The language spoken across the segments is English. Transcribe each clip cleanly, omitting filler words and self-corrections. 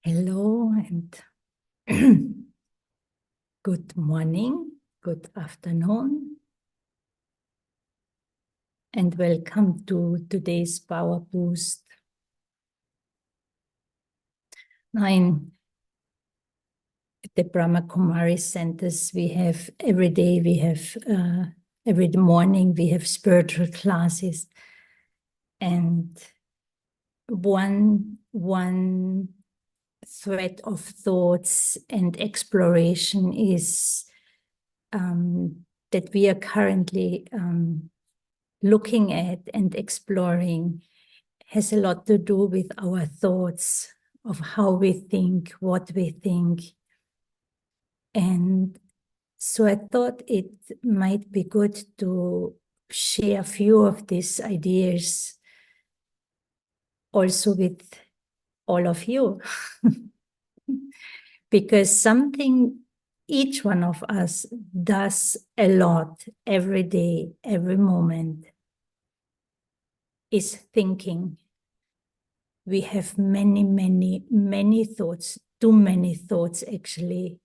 Hello and good morning, good afternoon, and welcome to today's Power Boost. Now in the Brahma Kumari centers, we have every day, every morning, we have spiritual classes. And one thread of thoughts and exploration is that we are currently looking at and exploring has a lot to do with our thoughts of how we think, what we think. And so I thought it might be good to share a few of these ideas also with all of you. Because something each one of us does a lot every day, every moment, is thinking. We have many thoughts, too many thoughts actually,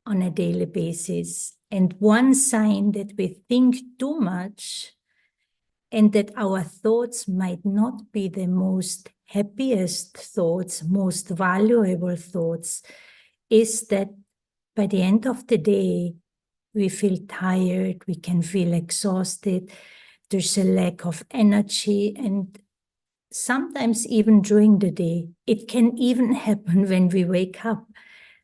on a daily basis. And one sign that we think too much and that our thoughts might not be the most happiest thoughts, most valuable thoughts, is that by the end of the day, we feel tired, we can feel exhausted, there's a lack of energy, and sometimes even during the day. It can even happen when we wake up.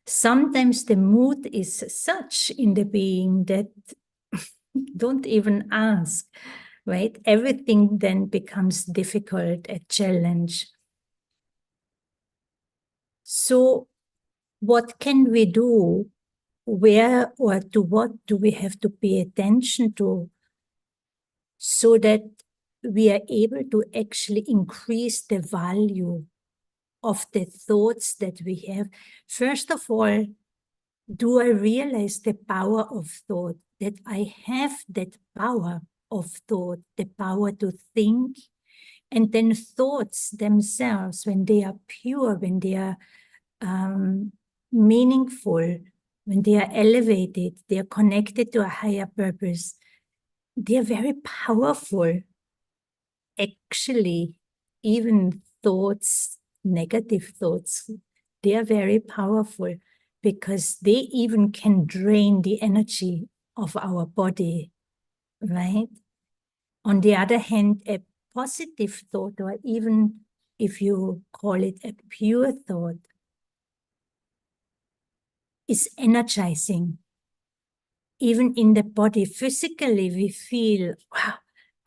Sometimes the mood is such in the being that don't even ask, right? Everything then becomes difficult, a challenge. So what can we do? Where or to what do we have to pay attention to so that we are able to actually increase the value of the thoughts that we have? First of all, do I realize the power of thought, that I have that power of thought, the power to think? And then thoughts themselves, when they are pure, when they are meaningful, when they are elevated, they are connected to a higher purpose, they are very powerful. Actually, even thoughts, negative thoughts, they are very powerful because they even can drain the energy of our body, right? On the other hand, a positive thought, or even if you call it a pure thought, is energizing. Even in the body, physically, we feel, wow,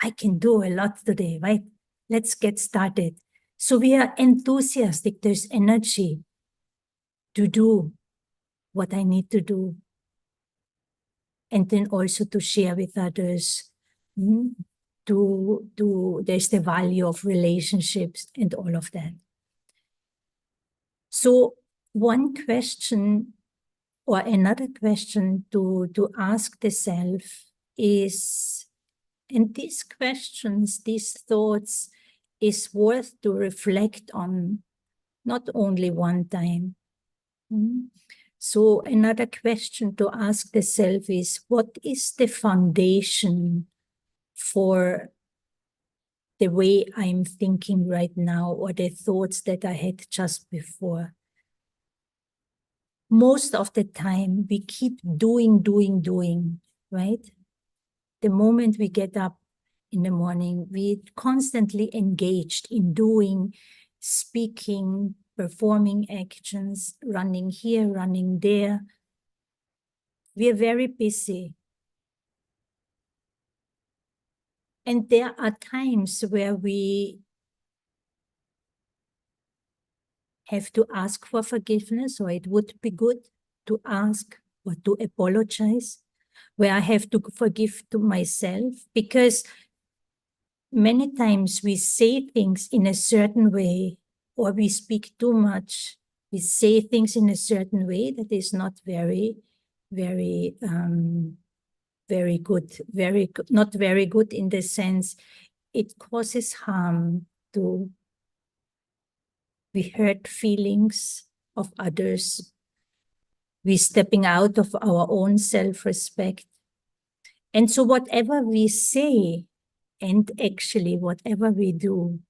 I can do a lot today, right? Let's get started. So we are enthusiastic. There's energy to do what I need to do. And then also to share with others. There's the value of relationships and all of that. So one question or another question to ask the self is, and these questions, these thoughts, is worth to reflect on not only one time. So another question to ask the self is, what is the foundation for the way I'm thinking right now, or the thoughts that I had just before? Most of the time, we keep doing, right? The moment we get up in the morning, we're constantly engaged in doing, speaking, performing actions, running here, running there. We are very busy. And there are times where we have to ask for forgiveness, or it would be good to ask or to apologize, where I have to forgive to myself, because many times we say things in a certain way, or we speak too much. We say things in a certain way that is not very good, not very good in the sense it causes harm to, we hurt feelings of others. We're stepping out of our own self-respect. And so whatever we say, and actually whatever we do,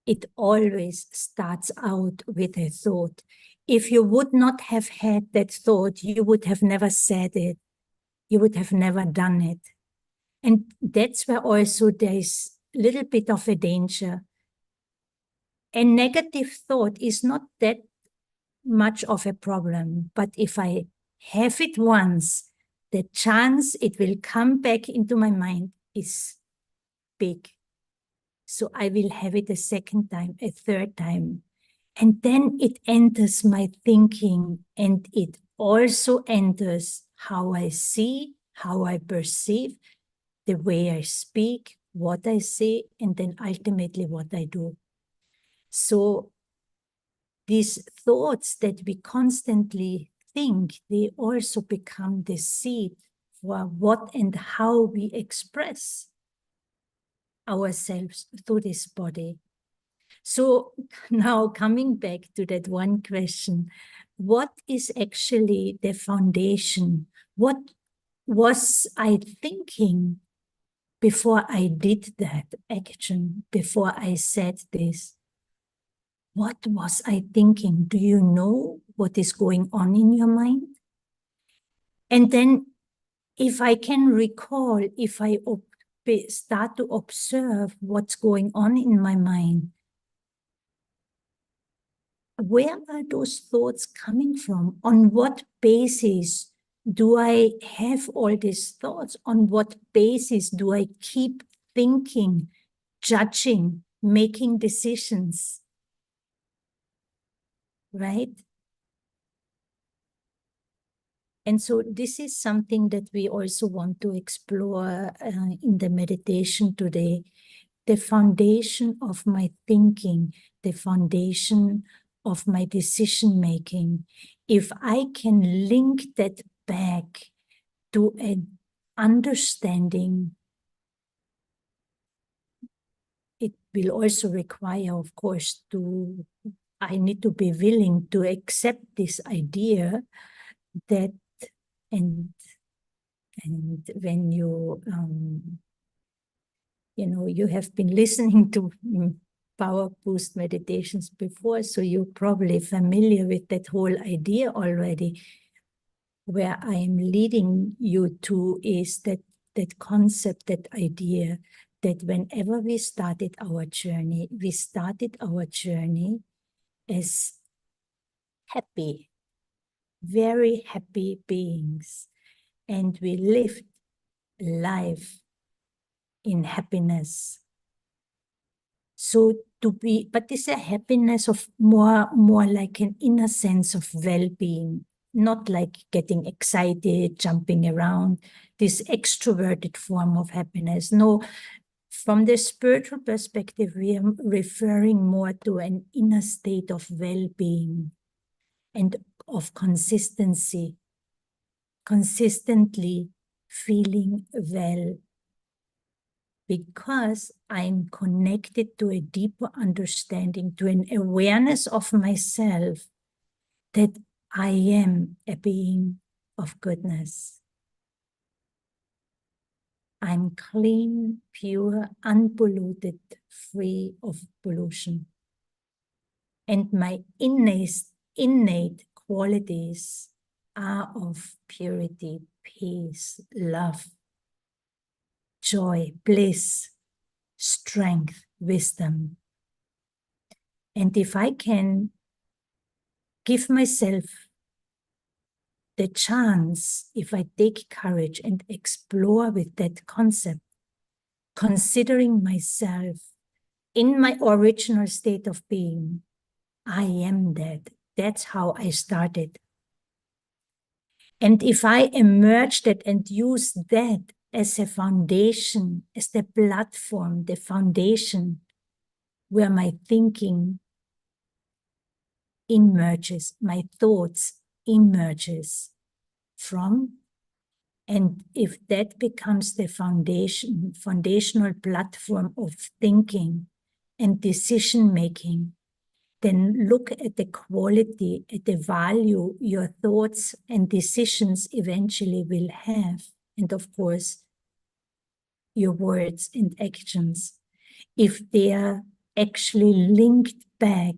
it always starts out with a thought. If you would not have had that thought, you would have never said it. You would have never done it. And that's where also there is a little bit of a danger. A negative thought is not that much of a problem, but if I have it once, the chance it will come back into my mind is big. So I will have it a second time, a third time. And then it enters my thinking, and it also enters how I see, how I perceive, the way I speak, what I say, and then ultimately what I do. So these thoughts that we constantly think, they also become the seed for what and how we express ourselves through this body. So now coming back to that one question, what is actually the foundation? What was I thinking before I did that action, before I said this? What was I thinking? Do you know what is going on in your mind? And then if I can recall, if I start to observe what's going on in my mind, where are those thoughts coming from? On what basis do I have all these thoughts? On what basis do I keep thinking, judging, making decisions? Right? And so this is something that we also want to explore in the meditation today. The foundation of my thinking, the foundation of my decision making. If I can link that back to an understanding, it will also require, of course, I need to be willing to accept this idea that, and when you you have been listening to Powerboost meditations before, so you're probably familiar with that whole idea already. Where I am leading you to is that concept, that idea that whenever we started our journey as happy, very happy beings, and we lived life in happiness. So but it's a happiness of more like an inner sense of well-being, not like getting excited, jumping around, this extroverted form of happiness. No, from the spiritual perspective, we are referring more to an inner state of well-being and of consistency, consistently feeling well, because I'm connected to a deeper understanding, to an awareness of myself that I am a being of goodness. I'm clean, pure, unpolluted, free of pollution. And my innate qualities are of purity, peace, love, joy, bliss, strength, wisdom. And if I can give myself the chance, if I take courage and explore with that concept, considering myself in my original state of being, I am that. That's how I started. And if I emerge that and use that as a foundation, as the platform, the foundation where my thinking emerges, my thoughts emerges from, and if that becomes the foundational platform of thinking and decision making, then look at the quality, at the value your thoughts and decisions eventually will have. And of course, your words and actions, if they are actually linked back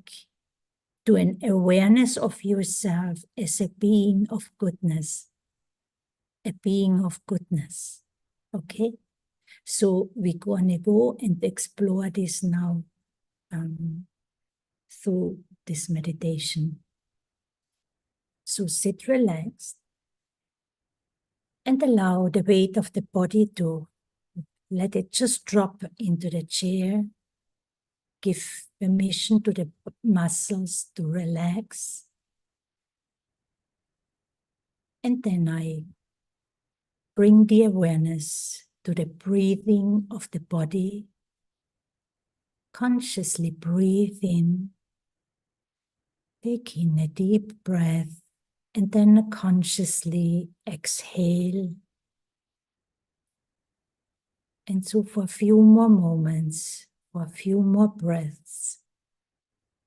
to an awareness of yourself as a being of goodness, a being of goodness. Okay? So we're going to go and explore this now through this meditation. So sit relaxed and allow the weight of the body to let it just drop into the chair. Give permission to the muscles to relax. And then I bring the awareness to the breathing of the body. Consciously breathe in. Take in a deep breath and then consciously exhale. And so for a few more moments, for a few more breaths,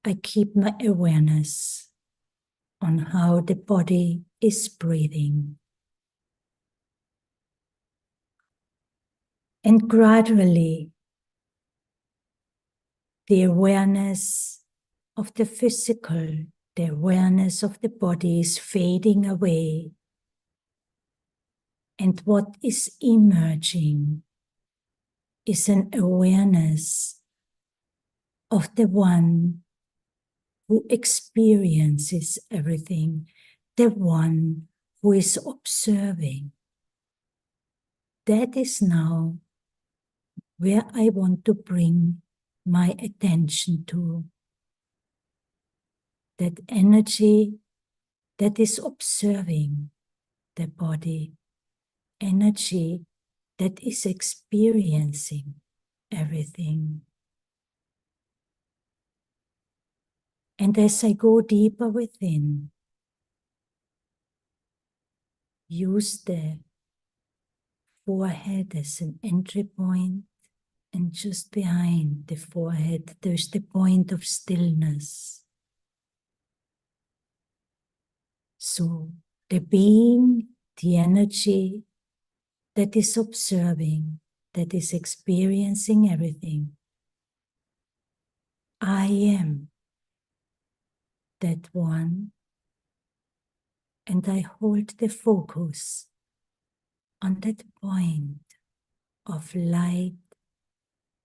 I keep my awareness on how the body is breathing. And gradually, the awareness of the physical, the awareness of the body is fading away. And what is emerging is an awareness of the one who experiences everything, the one who is observing. That is now where I want to bring my attention to. That energy that is observing the body, energy that is experiencing everything. And as I go deeper within, use the forehead as an entry point, and just behind the forehead, there's the point of stillness. So the being, the energy that is observing, that is experiencing everything. I am that one, and I hold the focus on that point of light,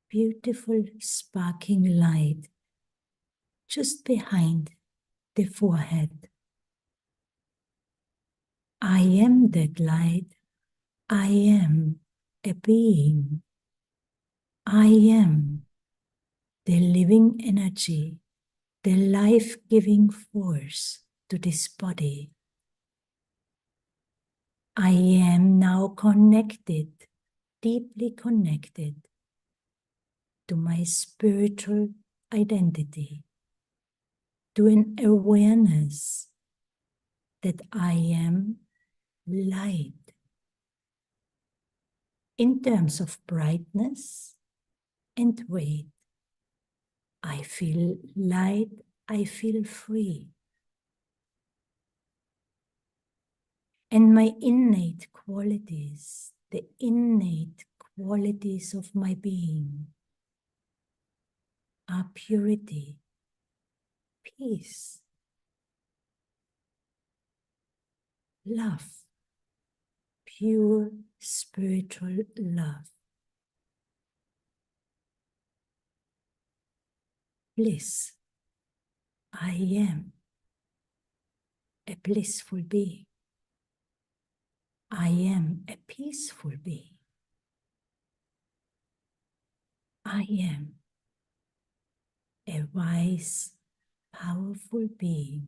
beautiful sparking light, just behind the forehead. I am that light. I am a being. I am the living energy, the life-giving force to this body. I am now connected, deeply connected to my spiritual identity, to an awareness that I am light. In terms of brightness and weight, I feel light, I feel free. And my innate qualities, the innate qualities of my being, are purity, peace, love, pure spiritual love, bliss. I am a blissful being. I am a peaceful being. I am a wise, powerful being.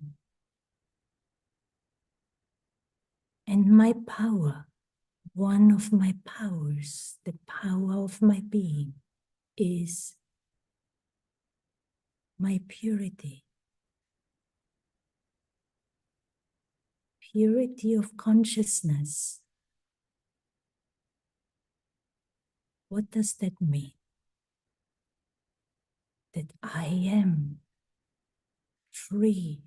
And my power, one of my powers, the power of my being, is my purity. Purity of consciousness. What does that mean? That I am free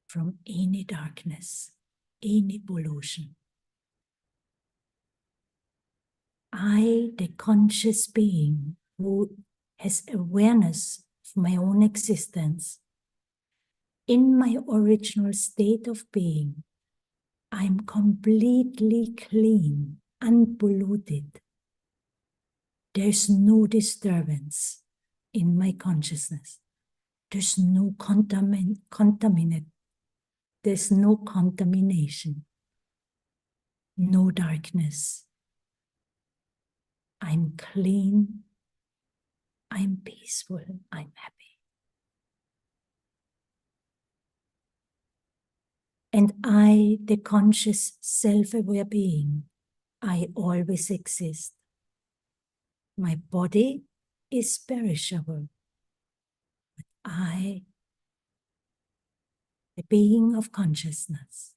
from any darkness, any pollution. I, the conscious being who has awareness of my own existence, in my original state of being, I'm completely clean, unpolluted. There's no disturbance in my consciousness. There's no contaminate. There's no contamination, no darkness. I'm clean, I'm peaceful, I'm happy. And I, the conscious self-aware being, I always exist. My body is perishable, but I, the being of consciousness,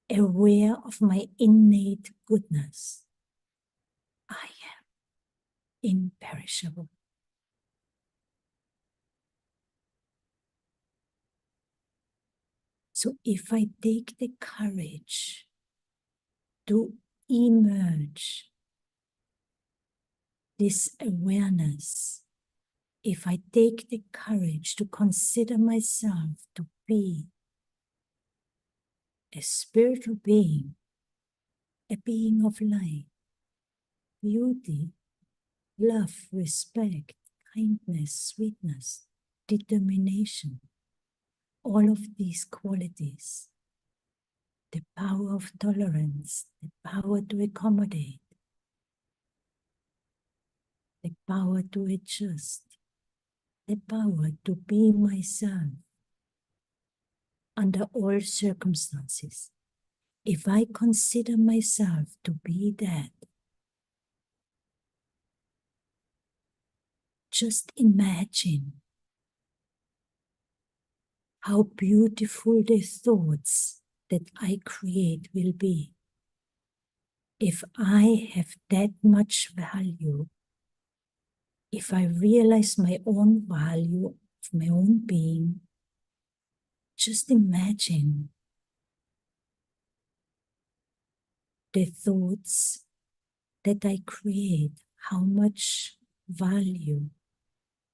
aware of my innate goodness, I am imperishable. So if I take the courage to emerge this awareness, if I take the courage to consider myself to be a spiritual being, a being of light, beauty, love, respect, kindness, sweetness, determination, all of these qualities, the power of tolerance, the power to accommodate, the power to adjust, the power to be myself under all circumstances. If I consider myself to be that, just imagine how beautiful the thoughts that I create will be. If I have that much value, if I realize my own value of my own being, just imagine the thoughts that I create, how much value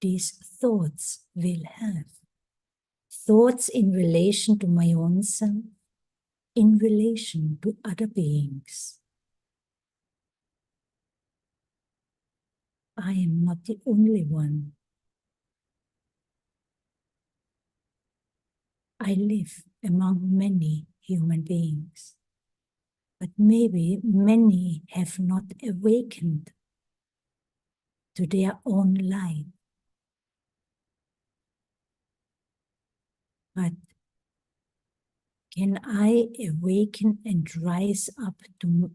these thoughts will have. Thoughts in relation to my own self, in relation to other beings. I am not the only one. I live among many human beings, but maybe many have not awakened to their own light. But can I awaken and rise up to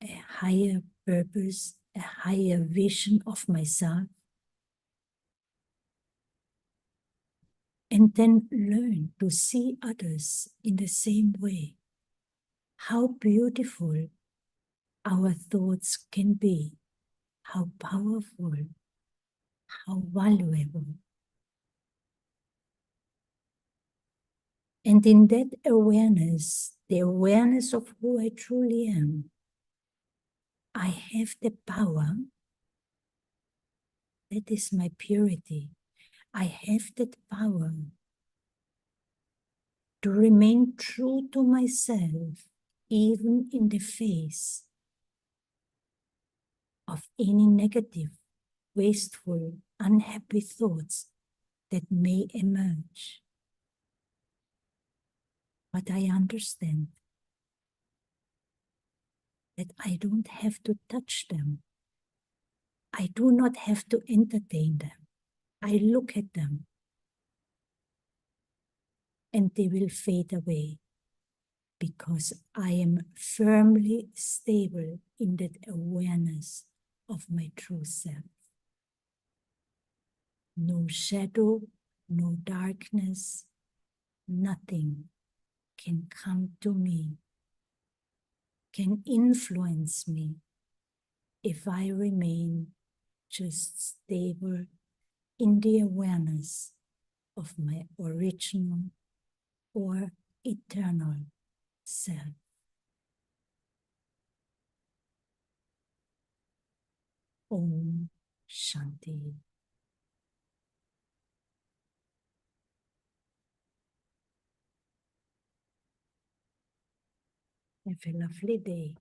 a higher purpose, a higher vision of myself? And then learn to see others in the same way. How beautiful our thoughts can be, how powerful, how valuable. And in that awareness, the awareness of who I truly am, I have the power, that is my purity. I have that power to remain true to myself, even in the face of any negative, wasteful, unhappy thoughts that may emerge. But I understand that I don't have to touch them. I do not have to entertain them. I look at them and they will fade away because I am firmly stable in that awareness of my true self. No shadow, no darkness, nothing can come to me, can influence me if I remain just stable in the awareness of my original or eternal self. Om Shanti. Have a lovely day.